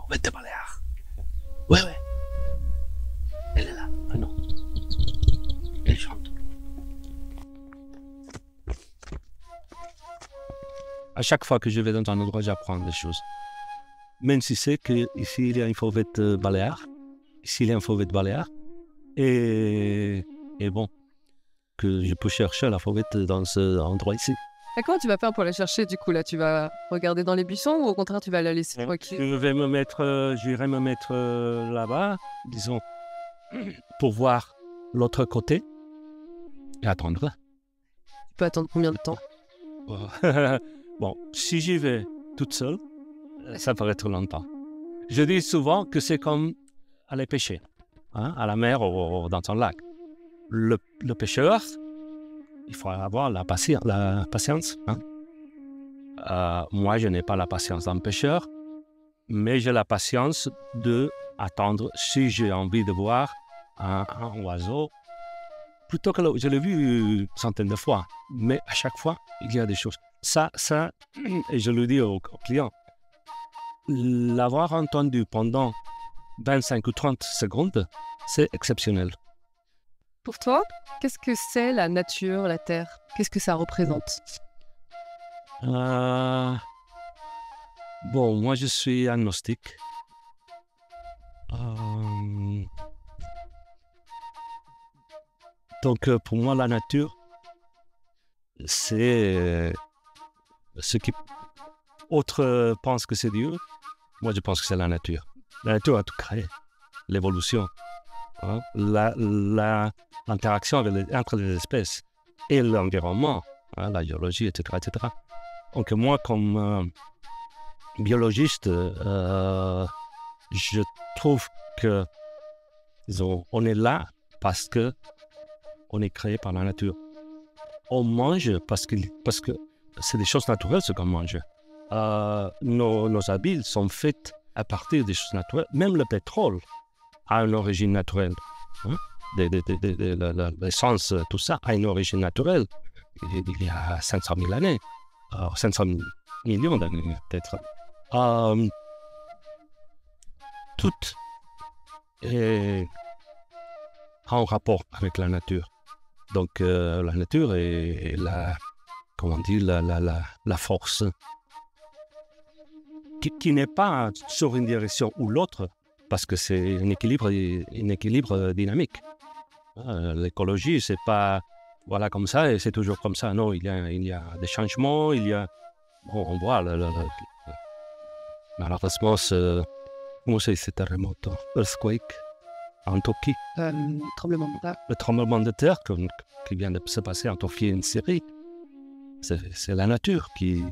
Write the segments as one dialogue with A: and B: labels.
A: Bête de Baléares. Ouais. Elle est là. Ah non. Elle chante. À chaque fois que je vais dans un endroit, j'apprends des choses. Même si c'est qu'ici, il y a une fauvette baléare. Ici, il y a une fauvette baléare. Et bon, que je peux chercher la fauvette dans cet endroit ici.
B: Et comment tu vas faire pour la chercher du coup là? Tu vas regarder dans les buissons ou au contraire tu vas la laisser tranquille?
A: J'irai me mettre là-bas, disons, pour voir l'autre côté et attendre.
B: Tu peux attendre combien de temps?
A: Bon, si j'y vais toute seule, ça peut être longtemps. Je dis souvent que c'est comme aller pêcher, hein, à la mer ou dans un lac. Le pêcheur, il faut avoir la patience. Hein. Moi, je n'ai pas la patience d'un pêcheur, mais j'ai la patience d'attendre si j'ai envie de voir un oiseau. Plutôt que je l'ai vu centaines de fois, mais à chaque fois, il y a des choses. Ça, et je le dis aux clients, l'avoir entendu pendant 25 ou 30 secondes, c'est exceptionnel.
B: Pour toi, qu'est-ce que c'est la nature, la terre? Qu'est-ce que ça représente?
A: Bon, moi je suis agnostique. Donc pour moi la nature, c'est ce qui autres pensent que c'est Dieu. Moi je pense que c'est la nature. La nature a tout créé. L'évolution, hein, l'interaction entre les espèces et l'environnement, hein, la géologie, etc., etc. Donc moi, comme biologiste, je trouve que disons, on est là parce que on est créé par la nature. On mange parce que c'est des choses naturelles ce qu'on mange. Nos habits sont faits à partir des choses naturelles. Même le pétrole a une origine naturelle. Hein? L'essence, tout ça a une origine naturelle. Il y a 500 000 années. 500 millions d'années peut-être. Tout est en rapport avec la nature. Donc la nature est la force qui n'est pas sur une direction ou l'autre, parce que c'est un équilibre dynamique. L'écologie, c'est pas voilà comme ça et c'est toujours comme ça. Non, il y a des changements, bon, on voit malheureusement comment c'est terremoto, earthquake en Turquie.
B: Tremblement de terre.
A: Le tremblement de terre qui vient de se passer en Turquie et en Syrie, c'est la nature qui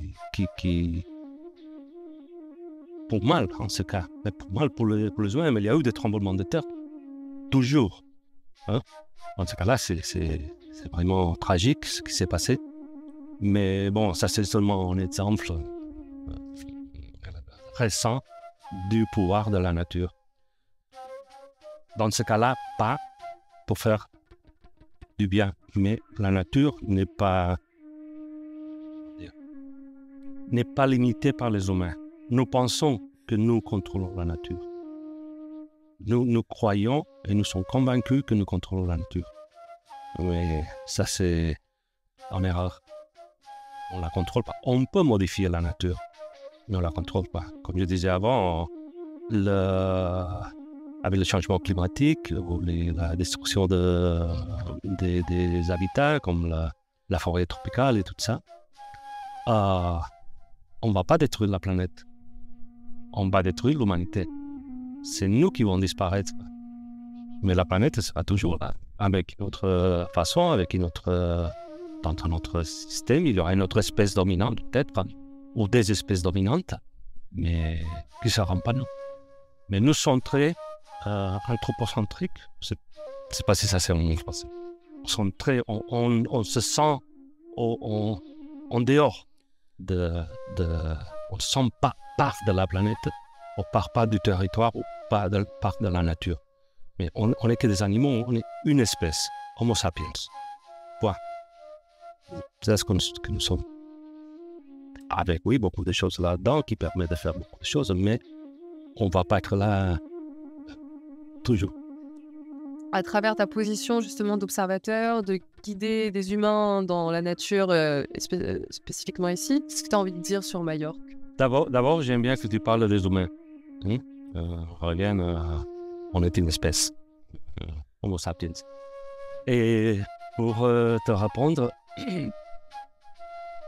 A: pour mal en ce cas, mais pour mal pour les humains, mais il y a eu des tremblements de terre toujours. Hein? En ce cas-là, c'est vraiment tragique ce qui s'est passé. Mais bon, ça c'est seulement un exemple récent du pouvoir de la nature. Dans ce cas-là, pas pour faire du bien, mais la nature n'est pas limitée par les humains. Nous pensons que nous contrôlons la nature. Nous croyons et nous sommes convaincus que nous contrôlons la nature. Mais ça, c'est en erreur. On ne la contrôle pas. On peut modifier la nature, mais on ne la contrôle pas. Comme je disais avant, avec le changement climatique ou la destruction des habitats comme la forêt tropicale et tout ça, on ne va pas détruire la planète. On va détruire l'humanité. C'est nous qui vont disparaître. Mais la planète sera toujours là, avec une autre façon, dans notre système, il y aura une autre espèce dominante peut-être, ou des espèces dominantes, mais qui ne seront pas nous. Mais nous sommes très anthropocentriques. Je ne sais pas si ça c'est en français. On se sent en dehors on ne se sent pas part de la planète, on ne part pas du territoire, ou pas part de la nature. Mais on n'est que des animaux, on est une espèce, Homo sapiens. Point. C'est ce que nous sommes. Avec, oui, beaucoup de choses là-dedans qui permettent de faire beaucoup de choses, mais on ne va pas être là toujours.
B: À travers ta position justement d'observateur, de guider des humains dans la nature, spécifiquement ici, qu'est-ce que tu as envie de dire sur Majorque?
A: D'abord, j'aime bien que tu parles des humains. On est une espèce, Homo sapiens. Et pour te répondre,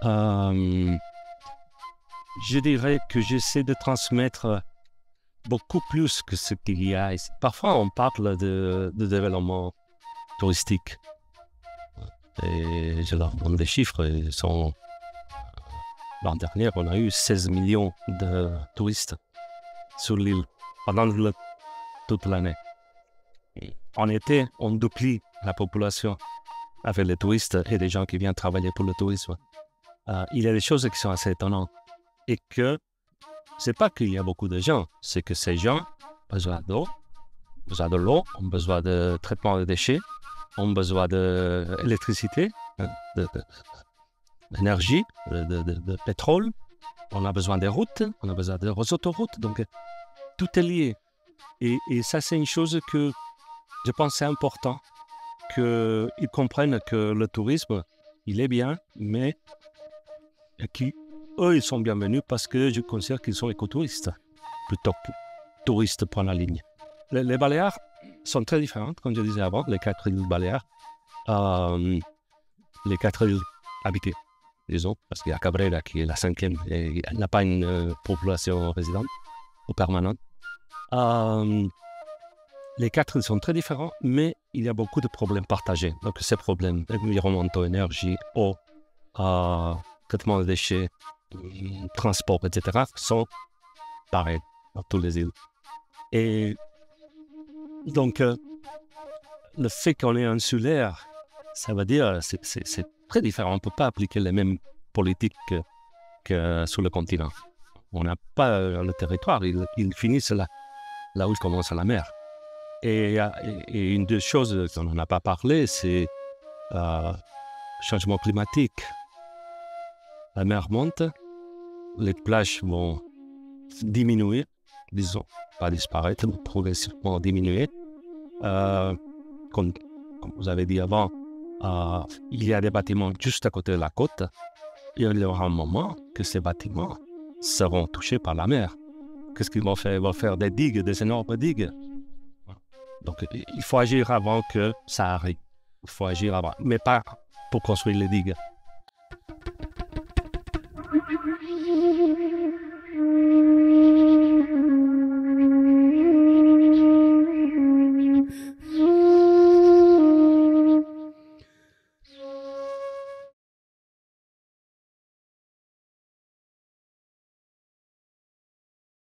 A: je dirais que j'essaie de transmettre beaucoup plus que ce qu'il y a ici. Parfois, on parle de développement touristique. Et je leur donne des chiffres. L'an dernier, on a eu 16 millions de touristes sur l'île pendant toute l'année. En été, on duplie la population avec les touristes et les gens qui viennent travailler pour le tourisme. Il y a des choses qui sont assez étonnantes. Et que c'est pas qu'il y a beaucoup de gens, c'est que ces gens ont besoin d'eau, de l'eau, ont besoin de traitement de déchets, ont besoin d'électricité, d'énergie, de pétrole, on a besoin des routes, on a besoin des autoroutes, donc tout est lié. Et ça, c'est une chose que je pense c'est important, qu'ils comprennent que le tourisme, il est bien, mais eux, ils sont bienvenus parce que je considère qu'ils sont écotouristes, plutôt que touristes pour la ligne. Les Baléares sont très différentes, comme je disais avant, les 4 îles Baléares. Les 4 îles habitées, disons, parce qu'il y a Cabrera qui est la 5e et elle n'a pas une population résidente ou permanente. Les 4 îles sont très différents, mais il y a beaucoup de problèmes partagés. Donc ces problèmes environnementaux, énergie, eau, traitement des déchets, transport, etc., sont pareils dans toutes les îles. Et donc, le fait qu'on est insulaire, ça veut dire que c'est très différent. On ne peut pas appliquer les mêmes politiques que sur le continent. On n'a pas le territoire, ils finissent là où il commence la mer. Et une des choses qu'on n'en a pas parlé, c'est le changement climatique. La mer monte, les plages vont diminuer, disons, pas disparaître, mais progressivement diminuer. Comme vous avez dit avant, il y a des bâtiments juste à côté de la côte. Et il y aura un moment que ces bâtiments seront touchés par la mer. Qu'est-ce qu'ils vont faire? Ils vont faire des digues, des énormes digues. Donc, il faut agir avant que ça arrive. Il faut agir avant, mais pas pour construire les digues.